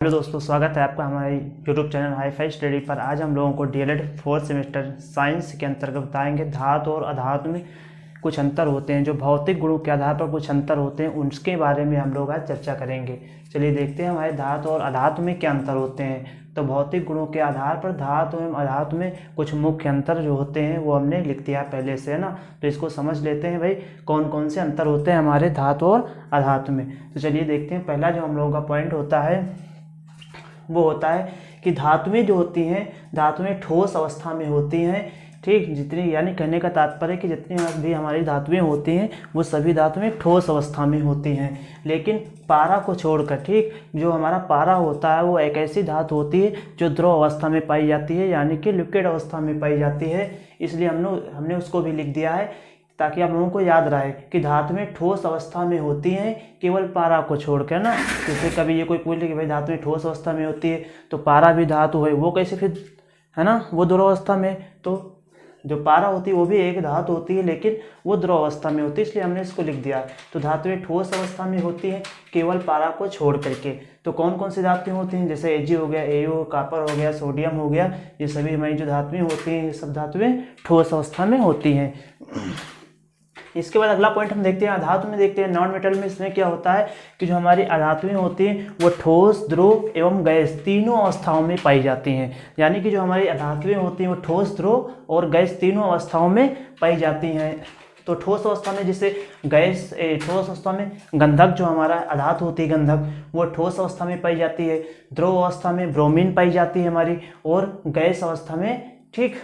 Hello दोस्तों, स्वागत है आपका हमारे YouTube channel hi fi study पर। आज हम लोगों को डीएलएड फोर्थ सेमेस्टर साइंस के अंतर्गत बताएंगे धातु और अधातु में कुछ अंतर होते हैं, जो भौतिक गुणों के आधार पर कुछ अंतर होते हैं, उसके बारे में हम लोग आज चर्चा करेंगे। चलिए देखते हैं हमारे धातु और अधातु में क्या अंतर होते हैं। तो भौतिक गुणों के आधार पर धातु एवं अधातु में कुछ मुख्य अंतर जो होते हैं वो हमने लिख दिया पहले से, है ना। तो इसको समझ लेते हैं भाई, कौन कौन से अंतर होते हैं हमारे धातु और अधातु में। तो चलिए देखते हैं। पहला जो हम लोगों का पॉइंट होता है वो होता है कि धातुएं जो होती हैं, धातुएं ठोस अवस्था में होती हैं। ठीक, जितनी, यानी कहने का तात्पर्य कि जितनी भी हमारी धातुएं होती हैं वो सभी धातुएं ठोस अवस्था में होती हैं। लेकिन पारा को छोड़कर, ठीक, जो हमारा पारा होता है वो एक ऐसी धातु होती है जो द्रव अवस्था में पाई जाती है, यानी कि लिक्विड अवस्था में पाई जाती है। इसलिए हमने उसको भी लिख दिया है ताकि आप लोगों को याद रहे कि धातुएं ठोस अवस्था में होती हैं केवल पारा को छोड़कर ना। जैसे कभी ये कोई पूछ ले कि भाई धातुएं ठोस अवस्था में होती है तो पारा भी धातु है, वो कैसे फिर, है ना, वो द्रव अवस्था में। तो जो पारा होती है वो भी एक धातु होती है लेकिन वो द्रव अवस्था में होती है, इसलिए हमने इसको लिख दिया। तो धातुएं ठोस अवस्था में होती हैं केवल पारा को छोड़ करके। तो कौन कौन सी धातुएं होती हैं, जैसे एजी हो गया, एओ, कापर हो गया, सोडियम हो गया, ये सभी हमारी जो धातुएं होती हैं ये सब धातुएं ठोस अवस्था में होती हैं। इसके बाद अगला पॉइंट हम देखते हैं अधातु में। देखते हैं नॉन मेटल में। इसमें क्या होता है कि जो हमारी अधातुएं होती हैं वो ठोस, द्रव एवं गैस तीनों अवस्थाओं में पाई जाती हैं। यानी कि जो हमारी अधातुएं होती हैं वो ठोस, द्रव और गैस तीनों अवस्थाओं में पाई जाती हैं। तो ठोस अवस्था में जैसे गैस, ठोस अवस्था में गंधक, जो हमारा अधातु होती है गंधक, वो ठोस अवस्था में पाई जाती है। द्रव अवस्था में ब्रोमीन पाई जाती है हमारी, और गैस अवस्था में, ठीक।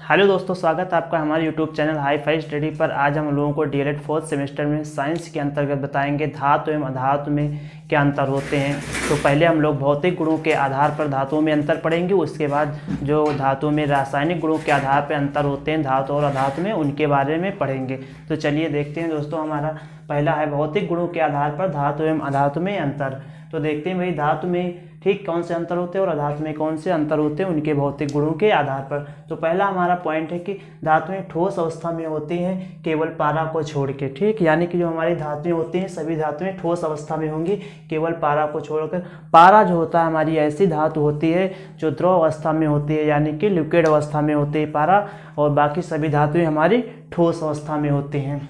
हेलो दोस्तों, स्वागत है आपका हमारे YouTube channel hi fi study पर। आज हम लोगों को डीएलएड फोर्थ सेमेस्टर में साइंस के अंतर्गत बताएंगे धातु एवं अधातु में क्या अंतर होते हैं। तो पहले हम लोग भौतिक गुणों के आधार पर धातुओं में अंतर पढ़ेंगे, उसके बाद जो धातुओं में रासायनिक गुणों के आधार पर अंतर होते हैं धातु और अधातु में, उनके बारे में पढ़ेंगे। तो चलिए देखते हैं दोस्तों। हमारा पहला है भौतिक गुणों के आधार पर धातु एवं अधातु में अंतर। तो देखते हैं भाई धातु में, ठीक, कौन से अंतर होते हैं और अधातु में कौन से अंतर होते हैं उनके भौतिक गुणों के आधार पर। तो पहला हमारा पॉइंट है कि धातुएं ठोस अवस्था में होती हैं केवल पारा को छोड़ के, ठीक। यानी कि जो हमारी धातुएं होती हैं सभी धातुएं ठोस अवस्था में होंगी केवल पारा को छोड़कर। पारा जो होता है हमारी ऐसी धातु होती है जो द्रव अवस्था में होती है, यानी कि लिक्विड अवस्था में होती है पारा, और बाकी सभी धातुएं हमारी ठोस अवस्था में होती हैं।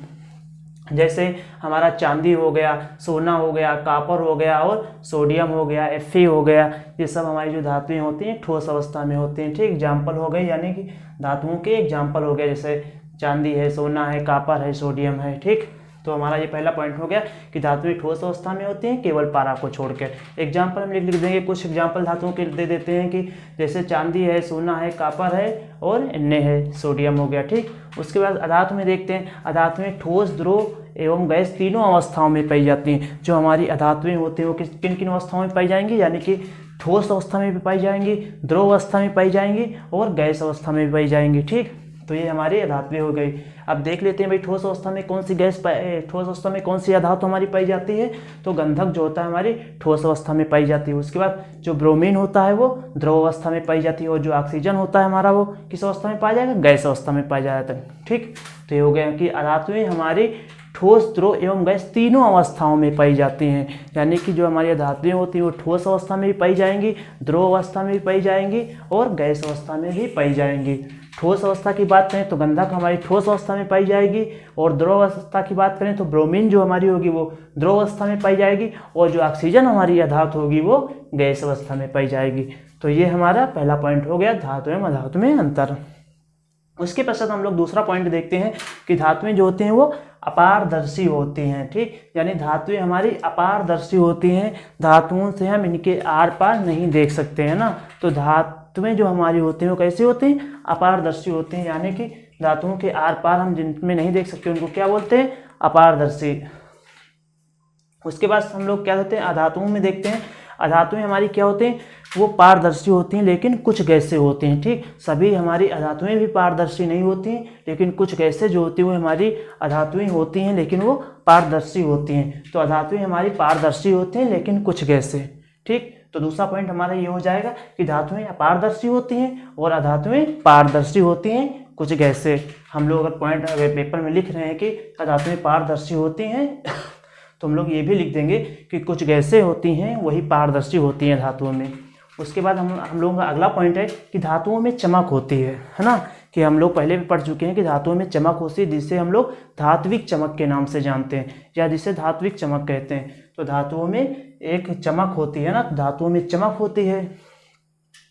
जैसे हमारा चांदी हो गया, सोना हो गया, कापर हो गया और सोडियम हो गया, Fe हो गया, ये सब हमारी जो धातुएं होती हैं ठोस अवस्था में होती हैं, ठीक। एग्जाम्पल हो गए, यानी कि धातुओं के एग्जाम्पल हो गए, जैसे चांदी है, सोना है, कापर है, सोडियम है, ठीक। तो हमारा ये पहला पॉइंट हो गया कि धातुएं ठोस अवस्था में होती हैं केवल पारा को छोड़कर। एग्जाम्पल हम लिख देंगे, कुछ एग्जाम्पल धातुओं के दे देते हैं कि जैसे चांदी है, सोना है, कापर है और Na है, सोडियम हो गया, ठीक। उसके बाद अधातु में देखते हैं। अधातु में ठोस, द्रव एवं गैस तीनों अवस्थाओं में पाई जाती हैं। जो हमारी अधातुएं होती हैं वो किन किन अवस्थाओं में पाई जाएंगी, यानी कि ठोस अवस्था में भी पाई जाएंगी, द्रव अवस्था में पाई जाएंगी और गैस अवस्था में भी पाई जाएंगी, ठीक। तो ये हमारी अधातुएं हो गई। अब देख लेते हैं भाई ठोस अवस्था में कौन सी ठोस अवस्था में कौन सी अधातु हमारी पाई जाती है। तो गंधक जो होता है हमारी ठोस अवस्था में पाई जाती है। उसके बाद जो ब्रोमीन होता है वो द्रव अवस्था में पाई जाती है, और जो ऑक्सीजन होता है हमारा वो किस अवस्था में पाया जाएगा, गैस अवस्था में पाया जाता है, ठीक। तो ये हो गया कि अधातुएं हमारी ठोस, द्रव एवं गैस तीनों अवस्थाओं में पाई जाती हैं। यानी कि जो हमारी धातुएं होती हैं वो ठोस अवस्था में भी पाई जाएंगी, द्रव अवस्था में भी पाई जाएंगी और गैस अवस्था में भी पाई जाएंगी। ठोस अवस्था की बात करें तो गंधक हमारी ठोस अवस्था में पाई जाएगी, और द्रव अवस्था की बात करें तो ब्रोमीन जो हमारी होगी वो द्रव अवस्था में पाई जाएगी, और जो ऑक्सीजन हमारी अधातु होगी वो गैस अवस्था में पाई जाएगी। तो ये हमारा पहला पॉइंट हो गया धातु एवं अधातु में अंतर। उसके पश्चात हम लोग दूसरा पॉइंट देखते हैं कि धातुएं जो होती हैं वो अपारदर्शी होती हैं, ठीक। यानी धातुएं हमारी अपारदर्शी होती हैं, धातुओं से हम इनके आर पार नहीं देख सकते हैं ना। तो धातुएं जो हमारी होती हैं वो कैसी होती हैं, अपारदर्शी होती हैं। यानी कि धातुओं के आर पार हम जिनमें नहीं देख सकते उनको क्या बोलते हैं, अपारदर्शी। उसके बाद हम लोग क्या होते हैं, अधातुओं में देखते हैं। अधातुएं हमारी क्या होती हैं, वो पारदर्शी होती हैं लेकिन कुछ गैसें होती हैं, ठीक। सभी हमारी अधातुएं भी पारदर्शी नहीं होती हैं, लेकिन कुछ गैसें जो होती हैं वो हमारी अधातुएं होती हैं लेकिन वो पारदर्शी होती हैं। तो अधातुएं हमारी पारदर्शी होती हैं लेकिन कुछ गैसें, ठीक। तो दूसरा पॉइंट हमारा ये हो जाएगा कि धातुएं अपारदर्शी होती हैं और अधातुएं पारदर्शी होती हैं कुछ गैसें, हम लोग अगर पॉइंट पेपर में लिख रहे हैं कि धातुएं पारदर्शी होती हैं तो हम लोग ये भी लिख देंगे कि कुछ गैसें होती हैं वही पारदर्शी होती हैं धातुओं में। उसके बाद हम लोगों का अगला पॉइंट है कि धातुओं में चमक होती है ना, कि हम लोग पहले भी पढ़ चुके हैं कि धातुओं में चमक होती है जिसे हम लोग धात्विक चमक के नाम से जानते हैं या जिसे धात्विक चमक कहते हैं। तो धातुओं में एक चमक होती है ना, धातुओं में चमक होती है।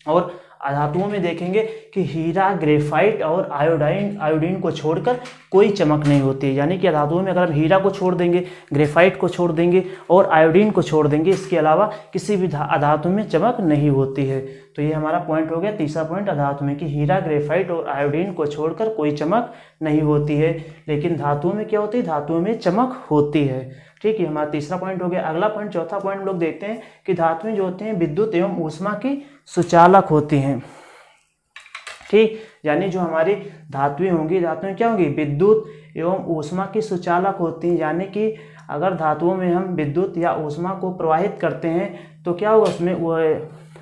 और धातुओं में देखेंगे कि हीरा, ग्रेफाइट और आयोडीन को छोड़कर कोई चमक नहीं होती। यानी कि धातुओं में अगर हम हीरा को छोड़ देंगे, ग्रेफाइट को छोड़ देंगे और आयोडीन को छोड़ देंगे, इसके अलावा किसी भी धातु में चमक नहीं होती है। तो ये हमारा पॉइंट हो गया, तीसरा पॉइंट धातु में कि हीरा, ग्रेफाइट और आयोडीन को छोड़कर कोई चमक नहीं होती है। लेकिन धातुओं में क्या होती है? धातुओं में चमक होती है। ठीक है, हमारा तीसरा पॉइंट हो गया। अगला पॉइंट, चौथा पॉइंट हम लोग देखते हैं कि धातुएं जो होती हैं विद्युत एवं ऊष्मा की सुचालक होती हैं। ठीक, यानी जो हमारी धातुएं होंगी, धातुएं क्या होंगी? विद्युत एवं ऊष्मा की सुचालक होती हैं। यानी कि अगर धातुओं में हम विद्युत या ऊष्मा को प्रवाहित करते हैं तो क्या होगा? उसमें वो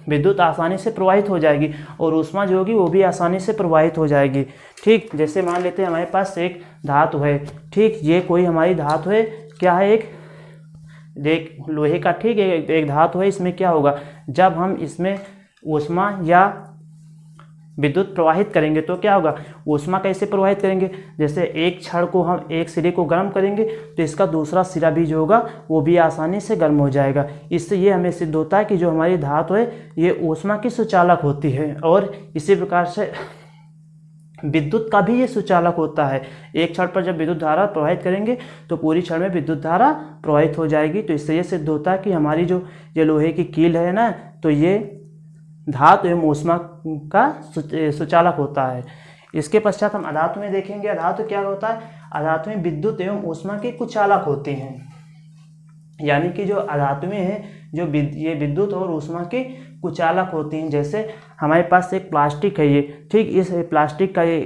विद्युत आसानी से प्रवाहित हो जाएगी और ऊष्मा जो होगी वो भी आसानी से प्रवाहित हो जाएगी। ठीक, जैसे मान लेते हैं हमारे पास एक धातु है। ठीक, ये कोई हमारी धातु है, क्या है? एक लोहे का, ठीक है, एक धातु है। इसमें क्या होगा? जब हम इसमें ऊष्मा या विद्युत प्रवाहित करेंगे तो क्या होगा? ऊष्मा कैसे प्रवाहित करेंगे? जैसे एक छड़ को हम एक सिरे को गर्म करेंगे तो इसका दूसरा सिरा भी जो होगा वो भी आसानी से गर्म हो जाएगा। इससे ये हमें सिद्ध होता है कि जो हमारी धातु है ये ऊष्मा की सुचालक होती है। और इसी प्रकार से विद्युत का भी ये सुचालक होता है। एक छड़ पर जब विद्युत धारा प्रवाहित करेंगे तो पूरी छड़ में विद्युत धारा प्रवाहित हो जाएगी। तो इससे ये सिद्ध होता है कि हमारी जो ये लोहे की कील है ना, तो ये धातु एवं ऊष्मा का सुचालक होता है। इसके पश्चात हम अधातु में देखेंगे। अधातु क्या होता है? अधातु में विद्युत एवं ऊष्मा की कुचालक होती हैं। यानी कि जो अधातुएं हैं जो ये विद्युत और ऊष्मा की कुचालक होती हैं। जैसे हमारे पास एक प्लास्टिक है ये, ठीक, इस प्लास्टिक का ये,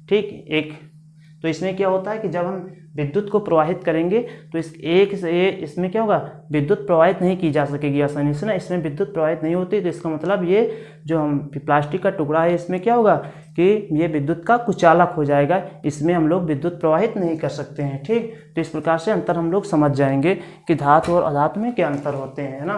ठीक, एक, तो इसमें क्या होता है कि जब हम विद्युत को प्रवाहित करेंगे तो इसमें क्या होगा? विद्युत प्रवाहित नहीं की जा सकेगी आसानी से ना, इसमें विद्युत प्रवाहित नहीं होती। तो इसका मतलब ये जो हम प्लास्टिक का टुकड़ा है इसमें क्या होगा कि ये विद्युत का कुचालक हो जाएगा, इसमें हम लोग विद्युत प्रवाहित नहीं कर सकते हैं। ठीक, तो इस प्रकार से अंतर हम लोग समझ जाएंगे कि धातु और अधातु में क्या अंतर होते हैं, है ना।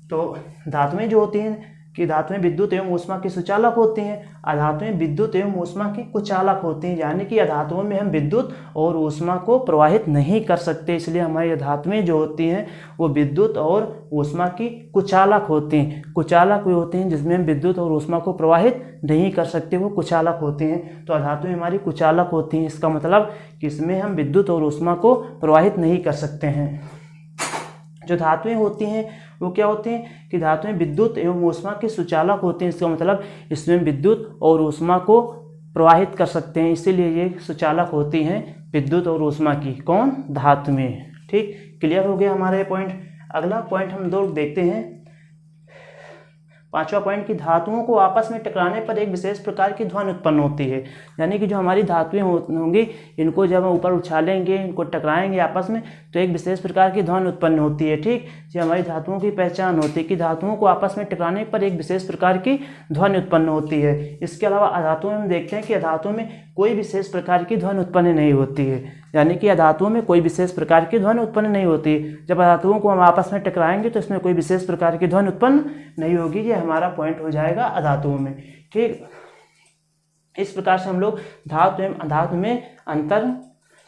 तो धातुएं जो होती हैं कि धातुएं विद्युत एवं ऊष्मा की सुचालक होती हैं, अधातुएं विद्युत एवं ऊष्मा की कुचालक होती हैं। यानी कि अधातुओं में हम विद्युत और ऊष्मा को प्रवाहित नहीं कर सकते, इसलिए हमारी धातुएं जो होती हैं वो विद्युत और ऊष्मा की कुचालक होती हैं। कुचालक भी होती हैं जिसमें हम विद्युत और ऊष्मा को प्रवाहित नहीं कर सकते, वो कुचालक होती हैं। तो धातुएं हमारी कुचालक होती हैं, इसका मतलब कि इसमें हम विद्युत और ऊष्मा को प्रवाहित नहीं कर सकते हैं। जो धातुएं होती हैं वो क्या होती हैं कि धातुएं विद्युत एवं ऊष्मा की सुचालक होती हैं। इसका मतलब इसमें विद्युत और ऊष्मा को प्रवाहित कर सकते हैं, इसीलिए ये सुचालक होती हैं विद्युत और ऊष्मा की। कौन? धातुएं। ठीक, क्लियर हो गया हमारा ये पॉइंट। अगला पॉइंट हम लोग देखते हैं, पांचवा पॉइंट की धातुओं को आपस में टकराने पर एक विशेष प्रकार की ध्वनि उत्पन्न होती है। यानी कि जो हमारी धातुएं होंगी इनको जब हम ऊपर उछालेंगे, इनको टकराएंगे आपस में तो एक विशेष प्रकार की ध्वनि उत्पन्न होती है। ठीक, ये हमारी धातुओं की पहचान होती है कि धातुओं को आपस में टकराने पर एक विशेष प्रकार की ध्वनि उत्पन्न होती है। इसके अलावा अधातुओं में हम देखते हैं कि अधातुओं में कोई विशेष प्रकार की ध्वनि उत्पन्न नहीं होती है। यानी कि अधातुओं में कोई विशेष प्रकार की ध्वनि उत्पन्न नहीं होती। जब धातुओं को हम आपस में टकराएंगे तो इसमें कोई विशेष प्रकार की ध्वनि उत्पन्न नहीं होगी। ये हमारा पॉइंट हो जाएगा अधातुओं में। ठीक, इस प्रकार से हम लोग धातु एवं अधातु में अंतर,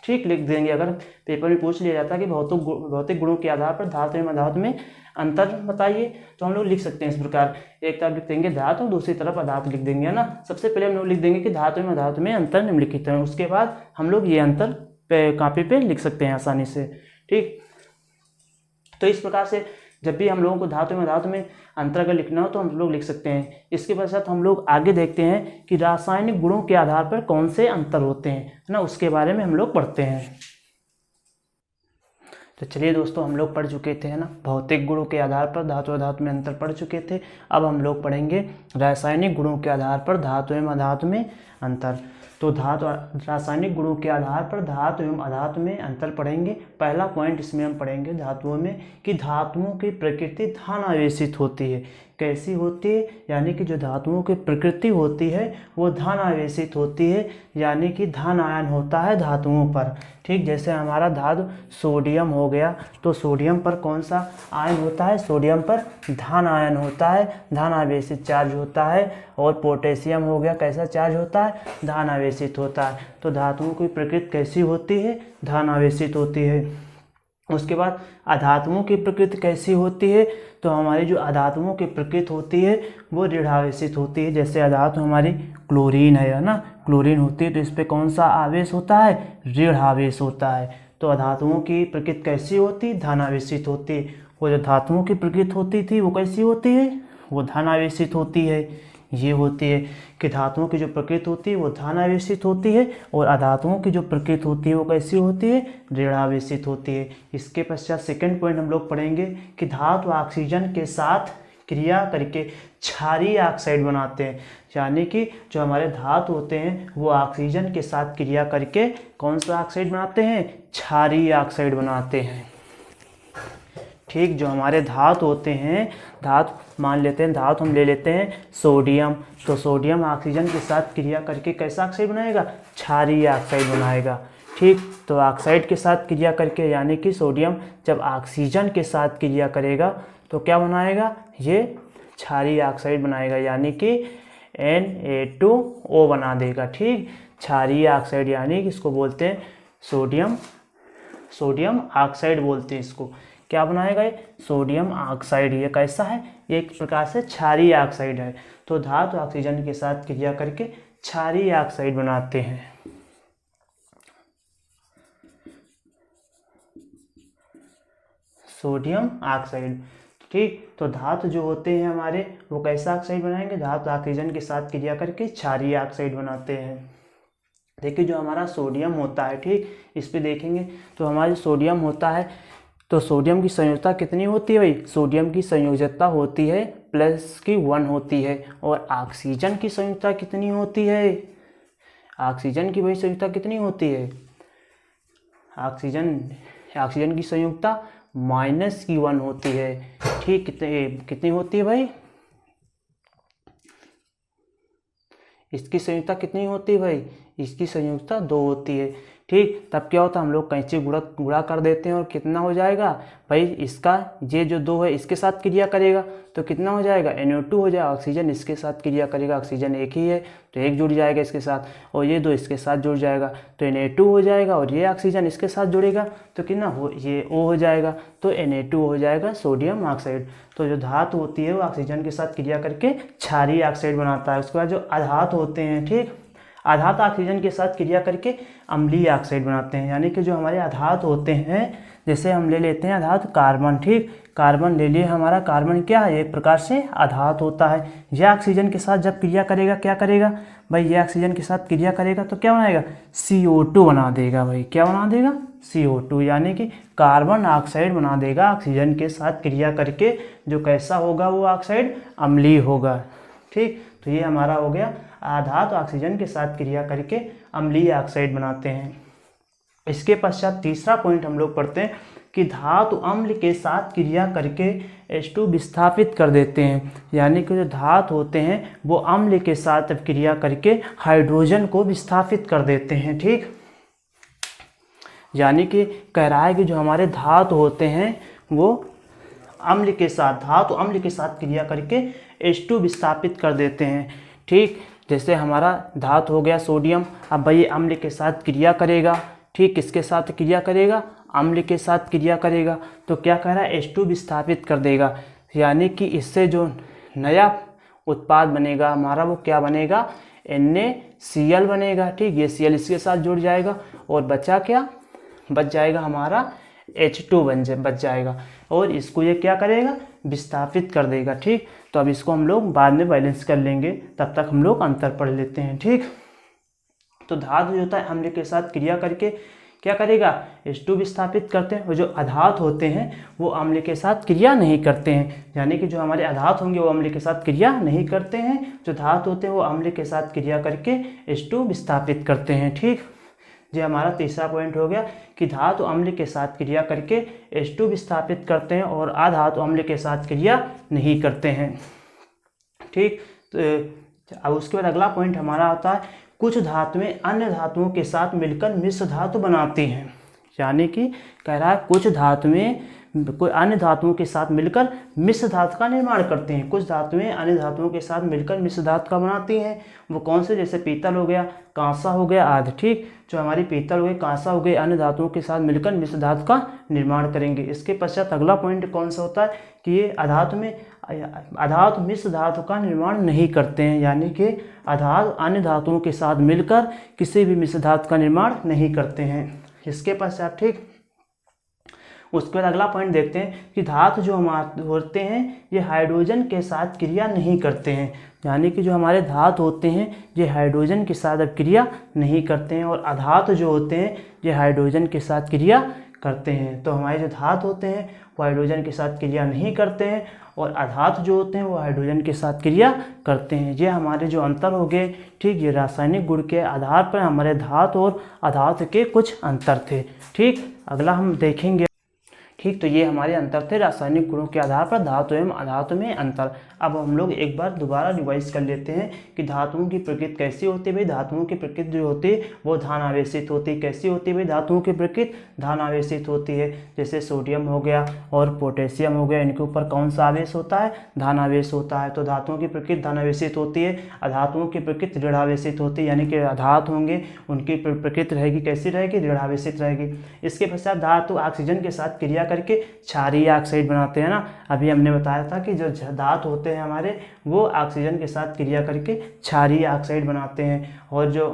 ठीक, लिख देंगे। अगर पेपर में पूछ लिया जाता है कि भौतिक गुणों के आधार पर धातु एवं अधातु में अंतर बताइए तो हम लोग लिख सकते हैं इस प्रकार। एक तरफ लिख देंगे धातु, दूसरी तरफ अधातु लिख देंगे, है ना। सबसे पहले हम लोग लिख देंगे कि धातु एवं अधातु में अंतर निम्नलिखित है। उसके बाद हम लोग ये अंतर कॉपी पे लिख सकते हैं आसानी से। ठीक, तो इस प्रकार से जब भी हम लोगों को धातु एवं अधातु में अंतर अगर लिखना हो तो हम लोग लिख सकते हैं। इसके पश्चात हम लोग आगे देखते हैं कि रासायनिक गुणों के आधार पर कौन से अंतर होते हैं, है ना, उसके बारे में हम लोग पढ़ते हैं। तो चलिए दोस्तों, हम लोग पढ़ चुके थे, है ना, भौतिक गुणों के आधार पर धातु और अधातु में अंतर पढ़ चुके थे। अब हम लोग पढ़ेंगे रासायनिक गुणों के आधार पर धातु एवं अधातु में अंतर। तो रासायनिक गुणों के आधार पर धातु एवं अधातु में अंतर पढ़ेंगे। पहला पॉइंट इसमें हम पढ़ेंगे धातुओं में कि धातुओं की प्रकृति धन आवेशित होती है। कैसी होती है, यानी कि जो धातुओं की प्रकृति होती है वो धन आवेशित होती है, यानी कि धन आयन होता है धातुओं पर। ठीक, जैसे हमारा धातु सोडियम हो गया, तो सोडियम पर कौन सा आयन होता है, सोडियम पर धन आयन होता है, धन आवेशित चार्ज होता है। और पोटेशियम हो गया, कैसा चार्ज होता है, धन आवेशित होता है। तो धातुओं की प्रकृति कैसी होती है, धन आवेशित होती है। उसके बाद अधातुओं की प्रकृति कैसी होती है, तो हमारी जो अधातुओं की प्रकृति होती है वो ऋणावेशित होती है। जैसे अधातु हमारी क्लोरीन है ना, क्लोरीन होती है तो इस पे कौन सा आवेश होता है, ऋण आवेश होता है। तो अधातुओं की प्रकृति कैसी होती है, धन आवेशित होती है। वो जो धातुओं की प्रकृति होती थी वो कैसी होती है, वो धन आवेशित होती है। ये होती है कि धातुओं की जो प्रकृति होती है वो धन आवेशित होती है, और अधातुओं की जो प्रकृति होती है वो कैसी होती है, ऋणावेशित होती है। इसके पश्चात सेकंड पॉइंट हम लोग पढ़ेंगे कि धातु ऑक्सीजन के साथ क्रिया करके क्षारीय ऑक्साइड बनाते हैं, यानी कि जो हमारे धातु होते हैं वो ऑक्सीजन के साथ क्रिया करके कौन सा ऑक्साइड बनाते हैं, क्षारीय ऑक्साइड बनाते हैं। ठीक, जो हमारे धातु होते हैं, धातु मान लेते हैं, धातु हम ले लेते हैं सोडियम, तो सोडियम ऑक्सीजन के साथ क्रिया करके कैसा ऑक्साइड बनाएगा, क्षारीय ऑक्साइड बनाएगा। ठीक, तो ऑक्साइड के साथ क्रिया करके, यानी कि सोडियम जब ऑक्सीजन के साथ क्रिया करेगा तो क्या बनाएगा, ये क्षारीय ऑक्साइड बनाएगा, यानी कि Na2O बना देगा। ठीक, क्षारीय ऑक्साइड यानी कि इसको बोलते हैं सोडियम ऑक्साइड बोलते हैं इसको। क्या बनाएगा, ये सोडियम ऑक्साइड। ये कैसा है, ये एक प्रकार से क्षारीय ऑक्साइड है। तो धातु ऑक्सीजन के साथ क्रिया करके क्षारीय ऑक्साइड बनाते हैं। Sodium oxide. ठीक, तो धातु जो होते हैं हमारे वो कैसा ऑक्साइड बनाएंगे, धातु ऑक्सीजन के साथ क्रिया करके क्षारीय ऑक्साइड बनाते हैं। देखिए जो हमारा सोडियम होता है, ठीक, इस पे देखेंगे तो हमारा सोडियम होता है, तो सोडियम की संयोजकता कितनी होती है भाई, सोडियम की संयोजकता होती है +1 होती है। और ऑक्सीजन की संयोजकता कितनी होती है, ऑक्सीजन की भाई संयोजकता कितनी होती है, ऑक्सीजन की संयोजकता -1 होती है। ठीक, कितनी होती है भाई, इसकी संयोजकता कितनी होती है भाई, इसकी संयोजकता 2 होती है। ठीक, तब क्या होता है, हम लोग कैंची गुणा कर देते हैं और कितना हो जाएगा भाई, इसका ये जो 2 है इसके साथ क्रिया करेगा तो कितना हो जाएगा, NO2 हो जाएगा। ऑक्सीजन इसके साथ क्रिया करेगा, ऑक्सीजन एक ही है तो एक जुड़ जाएगा इसके साथ, और ये 2 इसके साथ जुड़ जाएगा तो Na2 हो जाएगा, और ये ऑक्सीजन इसके साथ जुड़ेगा तो कितना हो, ये O हो जाएगा तो Na2 हो जाएगा, सोडियम ऑक्साइड। तो जो धातु होती है वो ऑक्सीजन के साथ क्रिया करके क्षारीय ऑक्साइड बनाता है। उसके बाद जो अधातु होते हैं, ठीक, अधातु ऑक्सीजन के साथ क्रिया करके अम्लीय ऑक्साइड बनाते हैं, यानी कि जो हमारे अधातु होते हैं, जैसे हम ले लेते हैं अधातु कार्बन। ठीक, कार्बन ले लिए, हमारा कार्बन क्या है, एक प्रकार से अधातु होता है। यह ऑक्सीजन के साथ जब क्रिया करेगा क्या करेगा भाई, ये ऑक्सीजन के साथ क्रिया करेगा तो क्या बनाएगा, CO2 बना देगा भाई, क्या बना देगा, CO2, यानी कि कार्बन ऑक्साइड बना देगा ऑक्सीजन के साथ क्रिया करके, जो कैसा होगा वो ऑक्साइड अम्लीय होगा। ठीक, तो ये हमारा हो गया, अधातु ऑक्सीजन के साथ क्रिया करके अम्लीय ऑक्साइड बनाते हैं। इसके पश्चात तीसरा पॉइंट हम लोग पढ़ते हैं कि धातु अम्ल के साथ क्रिया करके H2 विस्थापित कर देते हैं, यानी कि जो धातु होते हैं वो अम्ल के साथ क्रिया करके हाइड्रोजन को विस्थापित कर देते हैं। ठीक, यानी कि कह रहा है कि जो हमारे धातु होते हैं वो धातु अम्ल के साथ क्रिया करके H2 विस्थापित कर देते हैं। ठीक, जैसे हमारा धातु हो गया सोडियम, अब भाई अम्ल के साथ क्रिया करेगा। ठीक, किसके साथ क्रिया करेगा, अम्ल के साथ क्रिया करेगा तो क्या कह रहा है, H2 विस्थापित कर देगा, यानी कि इससे जो नया उत्पाद बनेगा हमारा वो क्या बनेगा, NaCl बनेगा। ठीक, ये Cl इसके साथ जुड़ जाएगा और बचा क्या, बच जाएगा हमारा H2 बच जाएगा, और इसको ये क्या करेगा, विस्थापित कर देगा। ठीक, तो अब इसको हम लोग बाद में बैलेंस कर लेंगे, तब तक हम लोग अंतर पढ़ लेते हैं। ठीक, तो धातु जो होता है अम्ल के साथ क्रिया करके क्या करेगा, H2 विस्थापित करते हैं, और जो अधातु होते हैं वो अम्ल के साथ क्रिया नहीं करते हैं, यानी कि जो हमारे अधातु होंगे वो अम्ल के साथ क्रिया नहीं करते हैं, जो धातु होते हैं वो अम्ल के साथ क्रिया करके H2 विस्थापित करते हैं। ठीक, ये हमारा तीसरा पॉइंट हो गया कि धातु अम्ल के साथ क्रिया करके H2 विस्थापित करते हैं और अधातु अम्ल के साथ क्रिया नहीं करते हैं। ठीक। तो अब उसके बाद अगला पॉइंट हमारा आता है कुछ धातुएं अन्य धातुओं के साथ मिलकर मिश्र धातु बनाती हैं। यानी कि कह रहा है कुछ धातुएं कोई अन्य धातुओं के साथ मिलकर मिश्र धातु का निर्माण करते हैं। कुछ धातुएं अन्य धातुओं के साथ मिलकर मिश्र धातु का बनाती हैं। वो कौन से, जैसे पीतल हो गया, कांसा हो गया आदि। ठीक, जो हमारी पीतल हो गई, कांसा हो गई, अन्य धातुओं के साथ मिलकर मिश्र धातु का निर्माण करेंगे। इसके पश्चात अगला पॉइंट कौन सा होता है कि ये अधातु मिश्र धातु का निर्माण नहीं करते हैं। यानी कि अधातु अन्य धातुओं के साथ मिलकर किसी भी मिश्र धातु का निर्माण नहीं करते हैं। इसके पश्चात ठीक उसके बाद अगला पॉइंट देखते हैं कि धातु जो हमारे होते हैं ये हाइड्रोजन के साथ क्रिया नहीं करते हैं। यानी कि जो हमारे धातु होते हैं ये हाइड्रोजन के साथ अब क्रिया नहीं करते हैं, और अधातु जो होते हैं ये हाइड्रोजन के साथ क्रिया करते हैं। तो हमारे जो धातु होते हैं वो हाइड्रोजन के साथ क्रिया नहीं करते हैं, और अधातु जो होते हैं वो हाइड्रोजन के साथ क्रिया करते हैं। ये हमारे जो अंतर हो गए, ठीक, ये रासायनिक गुण के आधार पर हमारे धातु और अधातु के कुछ अंतर थे। ठीक, अगला हम देखेंगे। ठीक, तो ये हमारे अंतर थे रासायनिक गुणों के आधार पर धातु एवं अधातु में अंतर। अब हम लोग एक बार दोबारा रिवाइज कर लेते हैं कि धातुओं की प्रकृति कैसी होती है। भाई धातुओं की प्रकृति जो होती है वो धान आवेशित होती है। कैसी होती है भाई धातुओं की प्रकृति? धान आवेशित होती है। जैसे सोडियम हो गया और पोटेशियम हो गया, इनके ऊपर कौन सा आवेश होता है? धान आवेश होता है। तो धातुओं की प्रकृति धान आवेशित होती है। अधातुओं की प्रकृति ऋण आवेशित होती है। यानी कि अधातु होंगे उनकी प्रकृति रहेगी कैसी रहेगी? ऋण आवेशित रहेगी। इसके पश्चात धातु ऑक्सीजन के साथ क्रिया करके क्षारीय ऑक्साइड बनाते हैं ना। अभी हमने बताया था कि जो धातु होते हैं हमारे वो ऑक्सीजन के साथ क्रिया करके क्षारीय ऑक्साइड बनाते हैं, और जो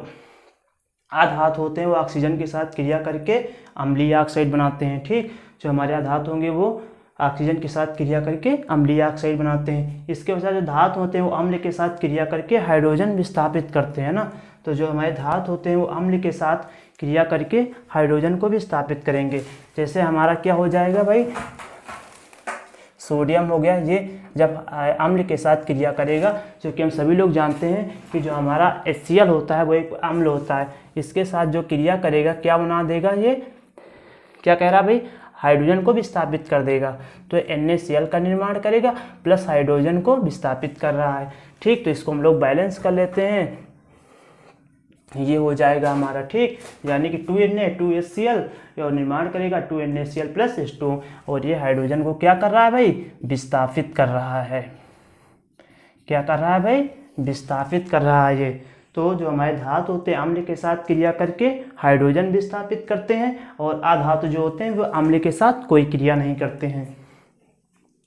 अधातु होते हैं वो ऑक्सीजन के साथ क्रिया करके अम्लीय ऑक्साइड बनाते हैं। ठीक, जो हमारे अधातु होंगे वो ऑक्सीजन के साथ क्रिया करके अम्लीय ऑक्साइड बनाते हैं। इसके पश्चात जो धातु होते हैं वो अम्ल के साथ क्रिया करके हाइड्रोजन विस्थापित करते हैं ना। तो जो हमारे धातु होते हैं वो अम्ल के साथ क्रिया करके हाइड्रोजन को भी स्थापित करेंगे। जैसे हमारा क्या हो जाएगा भाई? सोडियम हो गया, ये जब अम्ल के साथ क्रिया करेगा, जो कि हम सभी लोग जानते हैं कि जो हमारा HCl होता है वो एक अम्ल होता है। इसके साथ जो क्रिया करेगा क्या बना देगा? ये क्या कह रहा भाई? हाइड्रोजन को विस्थापित कर देगा। तो NaCl का निर्माण करेगा प्लस हाइड्रोजन को विस्थापित कर रहा है। ठीक, तो इसको हम लोग बैलेंस कर लेते हैं। ये हो जाएगा हमारा, ठीक, यानी कि 2Na 2HCl और निर्माण करेगा 2NaCl प्लस H2, और ये हाइड्रोजन को क्या कर रहा है भाई? विस्थापित कर रहा है। क्या कर रहा है भाई? विस्थापित कर रहा है ये। तो जो हमारे धातु होते हैं अम्ल के साथ क्रिया करके हाइड्रोजन विस्थापित करते हैं, और अधातु जो होते हैं वो अम्ल के साथ कोई क्रिया नहीं करते हैं।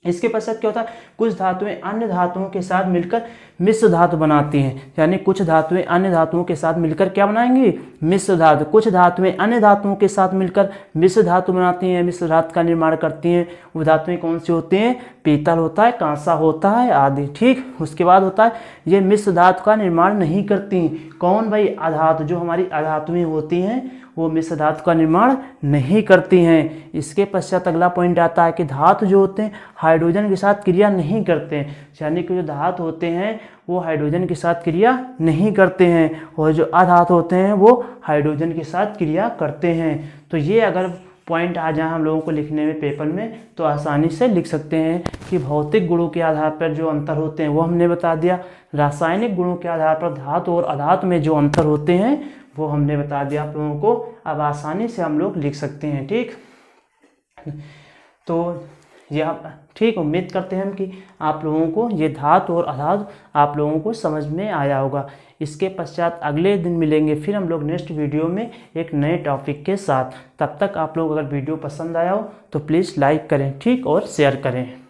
इसके पश्चात क्या होता है? कुछ धातुएं अन्य धातुओं के साथ मिलकर मिश्र धातु बनाती हैं। यानी कुछ धातुएं अन्य धातुओं के साथ मिलकर क्या बनाएंगी? मिश्र धातु। कुछ धातुएं अन्य धातुओं के साथ मिलकर मिश्र धातु बनाती हैं, मिश्र धातु का निर्माण करती हैं। वो धातुएं कौन सी होती हैं? पीतल होता है, कांसा होता है आदि। ठीक, उसके बाद होता है ये मिश्र धातु का निर्माण नहीं करती। कौन भाई? अधातु। जो हमारी अधातुएं होती हैं वो मिश्र धातु का निर्माण नहीं करती हैं। इसके पश्चात अगला पॉइंट आता है कि धातु जो होते हैं हाइड्रोजन के साथ क्रिया नहीं करते हैं। यानी कि जो धातु होते हैं वो हाइड्रोजन के साथ क्रिया नहीं करते हैं, और जो अधातु होते हैं वो हाइड्रोजन के साथ क्रिया करते हैं। तो ये अगर पॉइंट आ जाए हम लोगों को लिखने में पेपर में तो आसानी से लिख सकते हैं कि भौतिक गुणों के आधार पर जो अंतर होते हैं वो हमने बता दिया। रासायनिक गुणों के आधार पर धातु और अधातु में जो अंतर होते हैं वो हमने बता दिया आप लोगों को। अब आसानी से हम लोग लिख सकते हैं। ठीक, तो यह ठीक, उम्मीद करते हैं हम कि आप लोगों को ये धातु और अधातु आप लोगों को समझ में आया होगा। इसके पश्चात अगले दिन मिलेंगे फिर हम लोग नेक्स्ट वीडियो में एक नए टॉपिक के साथ। तब तक आप लोग अगर वीडियो पसंद आया हो तो प्लीज़ लाइक करें, ठीक, और शेयर करें।